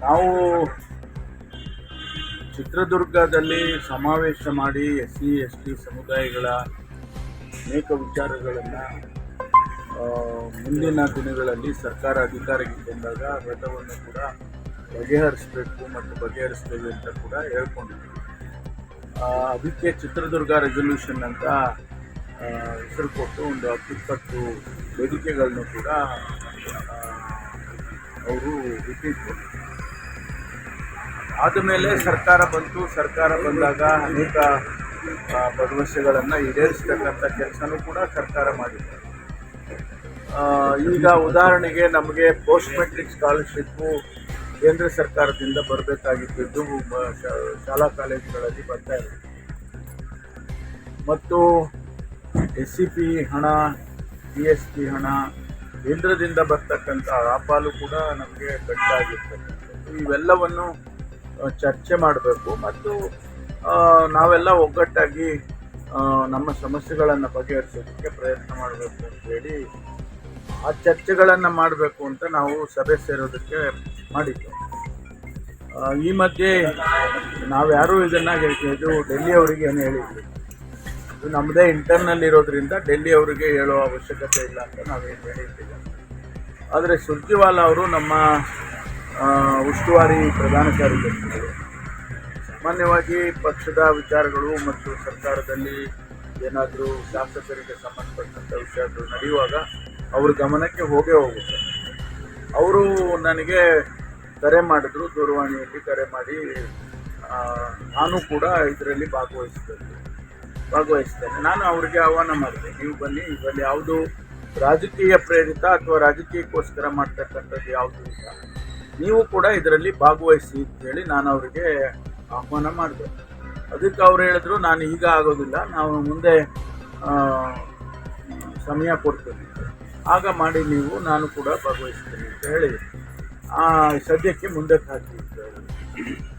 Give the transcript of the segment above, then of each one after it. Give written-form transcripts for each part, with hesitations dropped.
ನಾವು ಚಿತ್ರದುರ್ಗದಲ್ಲಿ ಸಮಾವೇಶ ಮಾಡಿ SC ST ಸಮುದಾಯಗಳ ಅನೇಕ ವಿಚಾರಗಳನ್ನು ಮುಂದಿನ ದಿನಗಳಲ್ಲಿ ಸರ್ಕಾರ ಅಧಿಕಾರಕ್ಕೆ ಬಂದಾಗ ಅವೆಲ್ಲವನ್ನು ಕೂಡ ಬಗೆಹರಿಸಬೇಕು ಮತ್ತು ಬಗೆಹರಿಸ್ತೇವೆ ಅಂತ ಕೂಡ ಹೇಳ್ಕೊಂಡಿದ್ವಿ. ಅದಕ್ಕೆ ಚಿತ್ರದುರ್ಗ ರೆಸಲ್ಯೂಷನ್ ಅಂತ ಹೆಸರು ಕೊಟ್ಟು ಒಂದು 10-20 ವೇದಿಕೆಗಳನ್ನು ಕೂಡ ಅವರು ಇಟ್ಟಿದ್ರು. ಆದಮೇಲೆ ಸರ್ಕಾರ ಬಂತು. ಸರ್ಕಾರ ಬಂದಾಗ ಅನೇಕ ಭರವಸೆಗಳನ್ನು ಈಡೇರಿಸ್ತಕ್ಕಂಥ ಕೆಲಸನೂ ಕೂಡ ಸರ್ಕಾರ ಮಾಡಿದೆ. ಈಗ ಉದಾಹರಣೆಗೆ ನಮಗೆ ಪೋಸ್ಟ್ ಮೆಟ್ರಿಕ್ ಸ್ಕಾಲರ್ಶಿಪ್ಪು ಕೇಂದ್ರ ಸರ್ಕಾರದಿಂದ ಬರಬೇಕಾಗಿದ್ದು ಶಾಲಾ ಕಾಲೇಜುಗಳಲ್ಲಿ ಬರ್ತಾ ಇದೆ. ಮತ್ತು SCP ಹಣ, PSP ಹಣ ಕೇಂದ್ರದಿಂದ ಬರ್ತಕ್ಕಂಥ ಆ ಪಾಲು ಕೂಡ ನಮಗೆ ಕಟ್ಟಾಗಿರ್ತಕ್ಕಂಥದ್ದು. ಇವೆಲ್ಲವನ್ನು ಚರ್ಚೆ ಮಾಡಬೇಕು ಮತ್ತು ನಾವೆಲ್ಲ ಒಗ್ಗಟ್ಟಾಗಿ ನಮ್ಮ ಸಮಸ್ಯೆಗಳನ್ನು ಬಗೆಹರಿಸೋದಕ್ಕೆ ಪ್ರಯತ್ನ ಮಾಡಬೇಕು ಅಂತೇಳಿ ಆ ಚರ್ಚೆಗಳನ್ನು ಮಾಡಬೇಕು ಅಂತ ನಾವು ಸಭೆ ಸೇರೋದಕ್ಕೆ ಮಾಡಿದ್ದು. ಈ ಮಧ್ಯೆ ನಾವ್ಯಾರೂ ಇದನ್ನು ಇದು ಡೆಲ್ಲಿ ಅವರಿಗೆ ಏನು ಹೇಳಿದ್ವಿ. ಇದು ನಮ್ಮದೇ ಇಂಟರ್ನಲ್ ಇರೋದ್ರಿಂದ ಡೆಲ್ಲಿ ಅವರಿಗೆ ಹೇಳೋ ಅವಶ್ಯಕತೆ ಇಲ್ಲ ಅಂತ ನಾವೇನು ಹೇಳಿದ್ದೀವಿ. ಆದರೆ ಸುರ್ಜೇವಾಲಾ ಅವರು ನಮ್ಮ ಉಸ್ತುವಾರಿ ಪ್ರಧಾನ ಕಾರ್ಯದರ್ಶಿಗಳು ಸಾಮಾನ್ಯವಾಗಿ ಪಕ್ಷದ ವಿಚಾರಗಳು ಮತ್ತು ಸರ್ಕಾರದಲ್ಲಿ ಏನಾದರೂ ಶಾಸಕರಿಗೆ ಸಂಬಂಧಪಟ್ಟಂಥ ವಿಷಯಗಳು ನಡೆಯುವಾಗ ಅವ್ರ ಗಮನಕ್ಕೆ ಹೋಗುತ್ತೆ. ಅವರು ನನಗೆ ಕರೆ ಮಾಡಿದ್ರು, ದೂರವಾಣಿಯಲ್ಲಿ ಕರೆ ಮಾಡಿ ನಾನು ಕೂಡ ಇದರಲ್ಲಿ ಭಾಗವಹಿಸ್ತೇನೆ. ನಾನು ಅವರಿಗೆ ಆಹ್ವಾನ ಮಾಡಿದೆ, ನೀವು ಬನ್ನಿ, ಇದರಲ್ಲಿ ಯಾವುದು ರಾಜಕೀಯ ಪ್ರೇರಿತ ಅಥವಾ ರಾಜಕೀಯಕ್ಕೋಸ್ಕರ ಮಾಡ್ತಕ್ಕಂಥದ್ದು ಯಾವುದು ಇಲ್ಲ, ನೀವು ಕೂಡ ಇದರಲ್ಲಿ ಭಾಗವಹಿಸಿ ಅಂತೇಳಿ ನಾನು ಅವರಿಗೆ ಆಹ್ವಾನ ಮಾಡಿದೆ. ಅದಕ್ಕೆ ಅವ್ರು ಹೇಳಿದ್ರು, ನಾನು ಈಗ ಆಗೋದಿಲ್ಲ, ನಾವು ಮುಂದೆ ಸಮಯ ಕೊಡ್ತೇನೆ, ಆಗ ಮಾಡಿ ನೀವು, ನಾನು ಕೂಡ ಭಾಗವಹಿಸ್ತೀನಿ ಅಂತ ಹೇಳಿ ಸದ್ಯಕ್ಕೆ ಮುಂದಕ್ಕೆ ಹಾಕಿದ್ದಾರೆ.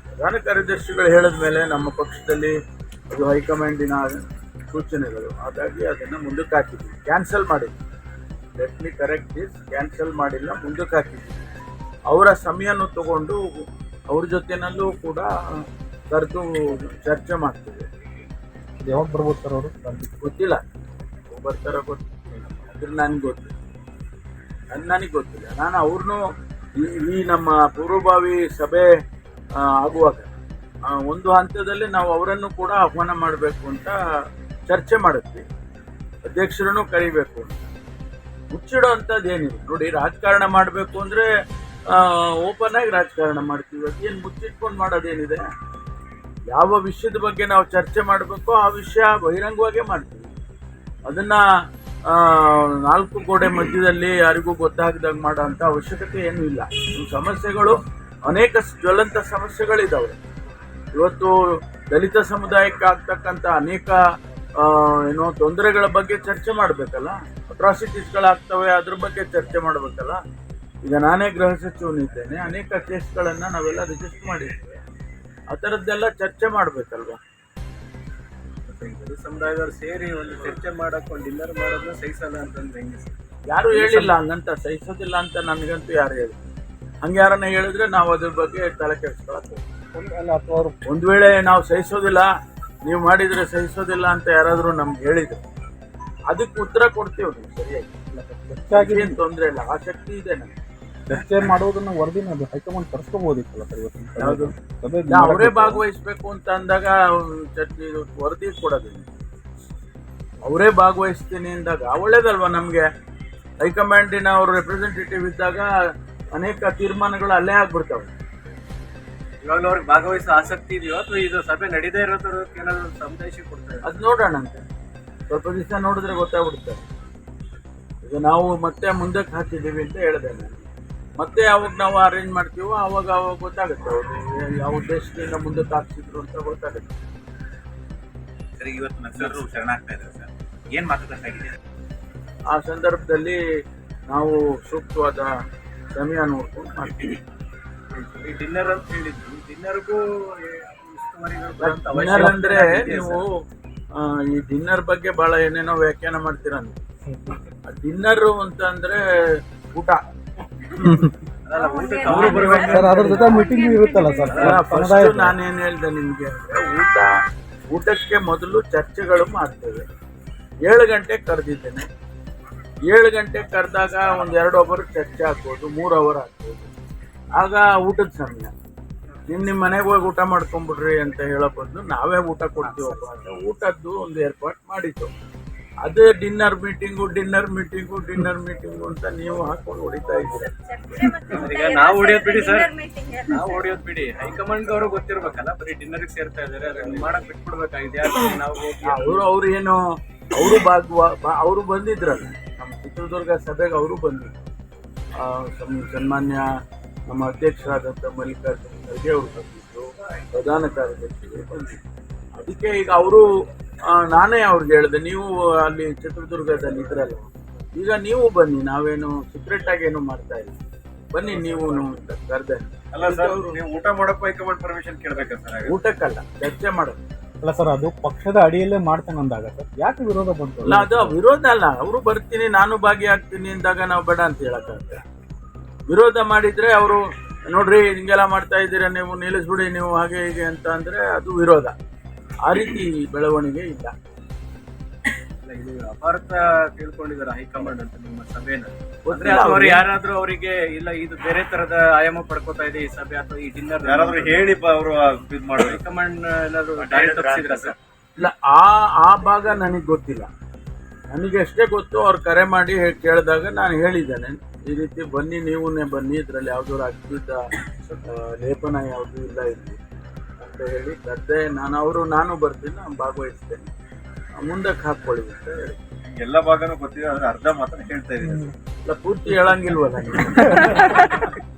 ಪ್ರಧಾನ ಕಾರ್ಯದರ್ಶಿಗಳು ಹೇಳಿದ ಮೇಲೆ ನಮ್ಮ ಪಕ್ಷದಲ್ಲಿ ಅದು ಹೈಕಮಾಂಡಿನ ಸೂಚನೆಗಳು, ಹಾಗಾಗಿ ಅದನ್ನು ಮುಂದಕ್ಕೆ ಹಾಕಿದ್ವಿ. ಕ್ಯಾನ್ಸಲ್ ಮಾಡಿದ್ವಿ. Let me correct this, cancel ಮಾಡಿಲ್ಲ, ಮುಂದಕ್ಕೆ ಹಾಕಿದ್ವಿ. ಅವರ ಸಮಯನೂ ತಗೊಂಡು ಅವ್ರ ಜೊತೆನಲ್ಲೂ ಕೂಡ ಕರೆದು ಚರ್ಚೆ ಮಾಡ್ತೀವಿ. ಯಾವಾಗ ಬರ್ಬೋದು ಸರ್ ಅವರು? ಗೊತ್ತಿಲ್ಲ, ಬರ್ತಾರೋ ಗೊತ್ತಿಲ್ಲ, ಅದ್ರ ನನಗೆ ಗೊತ್ತಿಲ್ಲ. ನಾನು ಅವ್ರನ್ನೂ ಈ ನಮ್ಮ ಪೂರ್ವಭಾವಿ ಸಭೆ ಆಗುವಾಗ ಒಂದು ಹಂತದಲ್ಲಿ ನಾವು ಅವರನ್ನು ಕೂಡ ಆಹ್ವಾನ ಮಾಡಬೇಕು ಅಂತ ಚರ್ಚೆ ಮಾಡುತ್ತೀವಿ. ಅಧ್ಯಕ್ಷರನ್ನು ಕರಿಬೇಕು ಅಂತ. ಮುಚ್ಚಿಡೋ ಅಂಥದ್ದು ಏನಿಲ್ಲ ನೋಡಿ. ರಾಜಕಾರಣ ಮಾಡಬೇಕು ಅಂದರೆ ಓಪನ್ ಆಗಿ ರಾಜಕಾರಣ ಮಾಡ್ತೀವಿ. ಅದೇನು ಮುಚ್ಚಿಟ್ಕೊಂಡು ಮಾಡೋದೇನಿದೆ? ಯಾವ ವಿಷಯದ ಬಗ್ಗೆ ನಾವು ಚರ್ಚೆ ಮಾಡಬೇಕೋ ಆ ವಿಷಯ ಬಹಿರಂಗವಾಗೇ ಮಾಡ್ತೀವಿ. ಅದನ್ನು 4 ಗೋಡೆ ಮಧ್ಯದಲ್ಲಿ ಯಾರಿಗೂ ಗೊತ್ತಾಗದಾಗ ಮಾಡೋ ಅಂಥ ಅವಶ್ಯಕತೆ ಏನೂ ಇಲ್ಲ. ಸಮಸ್ಯೆಗಳು ಅನೇಕ ಜ್ವಲಂತ ಸಮಸ್ಯೆಗಳಿದ್ದಾವೆ. ಇವತ್ತು ದಲಿತ ಸಮುದಾಯಕ್ಕೆ ಆಗ್ತಕ್ಕಂಥ ಅನೇಕ ತೊಂದರೆಗಳ ಬಗ್ಗೆ ಚರ್ಚೆ ಮಾಡಬೇಕಲ್ಲ. ಅಟ್ರಾಸಿಟೀಸ್ಗಳಾಗ್ತವೆ, ಅದ್ರ ಬಗ್ಗೆ ಚರ್ಚೆ ಮಾಡಬೇಕಲ್ಲ. ಈಗ ನಾನೇ ಗೃಹ ಸಚಿವನಿದ್ದೇನೆ, ಅನೇಕ ಕೇಸ್ಗಳನ್ನು ನಾವೆಲ್ಲ ರಿಜಿಸ್ಟರ್ ಮಾಡಿದ್ದೇವೆ. ಆ ಥರದ್ದೆಲ್ಲ ಚರ್ಚೆ ಮಾಡಬೇಕಲ್ವ. ಸಮುದಾಯದವ್ರು ಸೇರಿ ಒಂದು ಚರ್ಚೆ ಮಾಡಕ್ಕೆ ಒಂದು ಡಿನ್ನರ್ ಮಾಡೋದನ್ನ ಸಹಿಸಲ್ಲ ಅಂತಂದ್ರೆ ಹೆಂಗೆ ಸರ್? ಯಾರು ಹೇಳಿಲ್ಲ ಹಂಗಂತ, ಸಹಿಸೋದಿಲ್ಲ ಅಂತ ನನಗಂತೂ ಯಾರು ಹೇಳಿ. ಹಂಗೆ ಯಾರನ್ನ ಹೇಳಿದ್ರೆ ನಾವು ಅದ್ರ ಬಗ್ಗೆ ತಲೆ ಕೆಡಿಸ್ಕೊಳಕ್ಕೆ ಒಂದು ವೇಳೆ ನಾವು ಸಹಿಸೋದಿಲ್ಲ, ನೀವು ಮಾಡಿದರೆ ಸಹಿಸೋದಿಲ್ಲ ಅಂತ ಯಾರಾದರೂ ನಮ್ಗೆ ಹೇಳಿದ್ರು, ಅದಕ್ಕೆ ಉತ್ತರ ಕೊಡ್ತೀವಿ ನೀವು ಸರಿಯಾಗಿ. ಏನು ತೊಂದರೆ ಇಲ್ಲ, ಆ ಶಕ್ತಿ ಇದೆ ನಮ್ಗೆ. ಚರ್ಚೆ ಮಾಡೋದನ್ನ ವರದಿನ ಹೈಕಮಾಂಡ್ ತರಿಸ್ಕೋಬೋದಿತ್ತಲ್ಲ ಸರ್ ಇವತ್ತು? ಯಾವುದು ಅವರೇ ಭಾಗವಹಿಸ್ಬೇಕು ಅಂತ ಅಂದಾಗ ಚರ್ಚೆ ವರದಿ ಕೊಡೋದಿಲ್ಲ. ಅವರೇ ಭಾಗವಹಿಸ್ತೀನಿ ಅಂದಾಗ ಒಳ್ಳೇದಲ್ವ ನಮಗೆ. ಹೈಕಮಾಂಡಿನ ಅವರು ರೆಪ್ರೆಸೆಂಟೇಟಿವ್ ಇದ್ದಾಗ ಅನೇಕ ತೀರ್ಮಾನಗಳು ಅಲ್ಲೇ ಆಗ್ಬಿಡ್ತಾವೆ. ಇವಾಗ ಅವ್ರಿಗೆ ಭಾಗವಹಿಸೋ ಆಸಕ್ತಿ ಇದೆಯೋ ಅಥವಾ ಇದು ಸಭೆ ನಡೀದೇ ಇರೋದ್ರ ಏನಾದ್ರು ಸಂದೇಶ ಕೊಡ್ತಾರೆ? ಅದು ನೋಡೋಣ ಅಂತ ಸ್ವಲ್ಪ ದಿವಸ ನೋಡಿದ್ರೆ ಗೊತ್ತಾಗ್ಬಿಡುತ್ತೆ. ಈಗ ನಾವು ಮತ್ತೆ ಮುಂದಕ್ಕೆ ಹಾಕಿದ್ದೀವಿ ಅಂತ ಹೇಳಿದೆ ನಾನು. ಮತ್ತೆ ಯಾವಾಗ ನಾವು ಅರೇಂಜ್ ಮಾಡ್ತೀವೋ ಆವಾಗ ಗೊತ್ತಾಗುತ್ತೆ ಅವರು ಯಾವ ಉದ್ದೇಶದಿಂದ ಮುಂದಕ್ಕೆ ಹಾಕ್ಸಿದ್ರು ಅಂತ ಗೊತ್ತಾಗುತ್ತೆ. ಸರಿ, ಇವತ್ತು ನಕ್ಸಲರು ಶರಣಾಗ್ತಾ ಇದ್ದಾರೆ ಸರ್, ಏನು ಮಾತುಕತೆ? ಆ ಸಂದರ್ಭದಲ್ಲಿ ನಾವು ಸೂಕ್ತವಾದ ಸಮಯ ನೋಡ್ಕೊಂಡು ಮಾಡ್ತೀವಿ. ಈ ಡಿನ್ನರ್ ಅಂತ ಹೇಳಿದ್ವಿ, ಡಿನ್ನರ್ಗೂ ಡಿನ್ನರ್ ಅಂದ್ರೆ ನೀವು ಈ ಡಿನ್ನರ್ ಬಗ್ಗೆ ಬಹಳ ಏನೇನೋ ವ್ಯಾಖ್ಯಾನ ಮಾಡ್ತೀರ. ಡಿನ್ನರ್ ಅಂತ ಅಂದ್ರೆ ಊಟ, ಅಲ್ಲ ಊಟಕ್ಕೆ ಅವರು ಬರ್ಬೇಕು ಸರ್ ಅದ್ರ ಜೊತೆ ಮೀಟಿಂಗ್ ಇರುತ್ತಲ್ಲ ಸರ್ ಫಸ್ಟ್ ನಾನೇನು ಹೇಳ್ದೆ ನಿಮಗೆ ಅಂದ್ರೆ ಊಟಕ್ಕೆ ಮೊದಲು ಚರ್ಚೆಗಳು ಮಾಡ್ತೇವೆ. 7 ಗಂಟೆಗೆ ಕರೆದಿದ್ದೇನೆ. 7 ಗಂಟೆಗೆ ಕರೆದಾಗ ಒಂದು 2 ಅವರ್ ಚರ್ಚೆ ಆಗ್ಬೋದು, 3 ಅವರ್ ಆಗ್ಬೋದು. ಆಗ ಊಟದ ಸಮಯ. ನಿಮ್ಮ ಮನೆಗೆ ಹೋಗಿ ಊಟ ಮಾಡ್ಕೊಂಬಿಡ್ರಿ ಅಂತ ಹೇಳೋ ಬದಲು ನಾವೇ ಊಟ ಕೊಡ್ತೀವಪ್ಪ ಅಂತ ಊಟದ್ದು ಒಂದು ಏರ್ಪಾಟ್ ಮಾಡಿದ್ದು. ಅದೇ ಡಿನ್ನರ್ ಮೀಟಿಂಗು ಅಂತ ನೀವು ಹಾಕೊಂಡು ಹೊಡಿತಾ ಇದ್ದೀರಿ. ಈಗ ನಾವು ಹೊಡಿಯೋದ್ ಬಿಡಿ ಸರ್, ನಾವು ಹೊಡಿಯೋದ್ ಬಿಡಿ. ಹೈಕಮಾಂಡ್ ಅವರು ಗೊತ್ತಿರ್ಬೇಕಲ್ಲ, ಬರೀ ಡಿನ್ನರ್ಗೆ ಸೇರ್ತಾ ಇದಾರೆ, ಅದನ್ನ ಮಾಡಕ್ ಬಿಟ್ಬಿಡ್ಬೇಕಾಗಿದೆ. ನಾವು ಅವ್ರು ಏನು ಅವರು ಬಂದಿದ್ರಲ್ಲ ನಮ್ಮ ಚಿತ್ರದುರ್ಗ ಸಭೆಗೆ, ಅವರು ಬಂದಿದ್ರು. ಸನ್ಮಾನ್ಯ ನಮ್ಮ ಅಧ್ಯಕ್ಷರಾದಂಥ ಮಲ್ಲಿಕಾರ್ಜುನ ಖರ್ಗೆ ಅವರು ಬಂದಿದ್ರು, ಪ್ರಧಾನ ಕಾರ್ಯದರ್ಶಿಗಳು ಬಂದಿದ್ರು. ಅದಕ್ಕೆ ಈಗ ಅವರು ನಾನೇ ಅವ್ರಿಗೆ ಹೇಳಿದೆ, ನೀವು ಅಲ್ಲಿ ಚಿತ್ರದುರ್ಗದಲ್ಲಿ ಇದ್ರಲ್ಲ, ಈಗ ನೀವು ಬನ್ನಿ, ನಾವೇನು ಸೀಕ್ರೆಟ್ ಆಗಿ ಏನು ಮಾಡ್ತಾ ಇಲ್ಲ, ಬನ್ನಿ ನೀವು ಅಂತ ಕರೆದೆ. ಅಲ್ಲ ಸರ್, ನೀವು ಊಟ ಮಾಡಕ್ಕೂ ಹೈಕಮಾಂಡ್ ಪರ್ಮಿಷನ್ ಕೇಳ್ಬೇಕಾ ಸರ್? ಊಟಕ್ಕಲ್ಲ, ಚರ್ಚೆ ಮಾಡೋದು. ಅಲ್ಲ ಸರ್, ಅದು ಪಕ್ಷದ ಅಡಿಯಲ್ಲೇ ಮಾಡ್ತೇನೆ ಅಂದಾಗ ಸರ್ ಯಾಕೆ ವಿರೋಧ ಬಂತು? ಅಲ್ಲ, ಅದು ವಿರೋಧ ಅಲ್ಲ. ಅವರು ಬರ್ತೀನಿ, ನಾನು ಭಾಗಿಯಾಗ್ತೀನಿ ಅಂದಾಗ ನಾವು ಬೇಡ ಅಂತ ಹೇಳಕ್ಕಾಗುತ್ತೆ. ವಿರೋಧ ಮಾಡಿದ್ರೆ ಅವರು ನೋಡ್ರಿ ಹಿಂಗೆಲ್ಲ ಮಾಡ್ತಾ ಇದ್ದೀರಾ, ನೀವು ನಿಲ್ಲಿಸ್ಬಿಡಿ, ನೀವು ಹಾಗೆ ಹೀಗೆ ಅಂತ ಅಂದ್ರೆ ಅದು ವಿರೋಧ. ಆ ರೀತಿ ಬೆಳವಣಿಗೆ ಇಲ್ಲ. ಇದು ಅಪಾರ್ಥ ತಿಳ್ಕೊಂಡಿದ್ದಾರೆ ಹೈಕಮಾಂಡ್ ಅಂತ ನಿಮ್ಮ ಸಭೆನ. ಗೊತ್ತಿಲ್ಲ ಅವ್ರು ಯಾರಾದ್ರೂ ಅವರಿಗೆ ಇಲ್ಲ ಇದು ಬೇರೆ ತರದ ಆಯಾಮ ಪಡ್ಕೋತಾ ಇದೆ ಈ ಸಭೆ ಅಥವಾ ಈ ಡಿನ್ನರ್ ಯಾರಾದ್ರೂ ಹೇಳಿ ಅವರು ಇದು ಮಾಡೋದು. ಹೈಕಮಾಂಡ್ ಏನಾದ್ರು ದಾರಿ ತಪ್ಪಿಸಿದ್ರ ಸರ್? ಇಲ್ಲ, ಆ ಭಾಗ ನನಗೆ ಗೊತ್ತಿಲ್ಲ. ನನಗೆ ಅಷ್ಟೇ ಗೊತ್ತು, ಅವ್ರು ಕರೆ ಮಾಡಿ ಕೇಳಿದಾಗ ನಾನು ಹೇಳಿದ್ದೇನೆ, ಈ ರೀತಿ ಬನ್ನಿ, ನೀವೇ ಬನ್ನಿ, ಇದರಲ್ಲಿ ಯಾವುದೋ ರಾಜಕೀಯದ ಲೇಪನ ಯಾವುದೂ ಇಲ್ಲ ಇಲ್ಲಿ ಅಂತ ಹೇಳಿ ಕರೆದೆ. ನಾನು ಬರ್ತೀನಿ, ನಾನು ಭಾಗವಹಿಸ್ತೇನೆ, ಮುಂದಕ್ಕೆ ಹಾಕ್ಕೊಳ್ಳಿ ಅಂತ ಹೇಳಿ. ಎಲ್ಲ ಭಾಗನೂ ಗೊತ್ತಿದೆ, ಅದ್ರ ಅರ್ಧ ಮಾತ್ರ ಹೇಳ್ತಾ ಇದ್ದೀನಿ. ಇಲ್ಲ, ಪೂರ್ತಿ ಹೇಳಂಗಿಲ್ವಲ್ಲ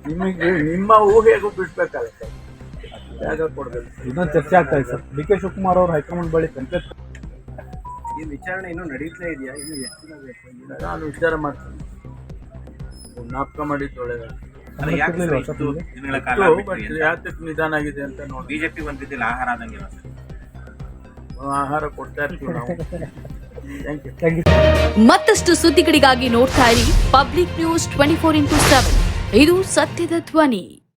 ನಿಮಗೆ, ನಿಮ್ಮ ಊಹೆಗೂ ಬಿಡ್ಬೇಕಾಗತ್ತೆ, ಜಾಗ ಕೊಡ್ಬೇಕು. ಇದೊಂದು ಚರ್ಚೆ ಆಗ್ತಾ ಇದೆ ಸರ್. ಡಿ ಕೆ ಶಿವಕುಮಾರ್ ಅವರು ಹೈಕಮಾಂಡ್ ಬಳಿ ಕಂಪ್ಲೇಂಟ್. ಈ ವಿಚಾರಣೆ ಇನ್ನೂ ನಡೀತಾ ಇದೆಯಾ? ಇನ್ನು ಎಷ್ಟು ದಿನ ಬೇಕು? ನಾನು ವಿಚಾರ ಮಾಡ್ತೀನಿ, ಜ್ಞಾಪಕ ಮಾಡಿದ್ದು ಒಳ್ಳೆಯದು. ಅಲ್ಲ, ಯಾಕೆ ಸರ್ ಇಷ್ಟು ದಿನಗಳ ಕಾಲ ಬಿಟ್ರಿ ಅಂತ? ಯಾತಕ್ಕೆ ನಿಧಾನ ಆಗಿದೆ ಅಂತ ನೋಡಿ. ಬಿಜೆಪಿ ಒಂದ್ ರೀತಿಯಲ್ಲಿ ಆಹಾರ ಆದಂಗಿಲ್ಲ ಸರ್. ಆಹಾರ ಕೊಡ್ತಾ ಇರ್ತೀವಿ ನಾವು. Thank you. ಮತ್ತಷ್ಟು ಸುದ್ದಿಗಳಿಗಾಗಿ ನೋಡ್ತಾ ಇರಿ ಪಬ್ಲಿಕ್ ನ್ಯೂಸ್ 24x7. ಇದು ಸತ್ಯದ ಧ್ವನಿ.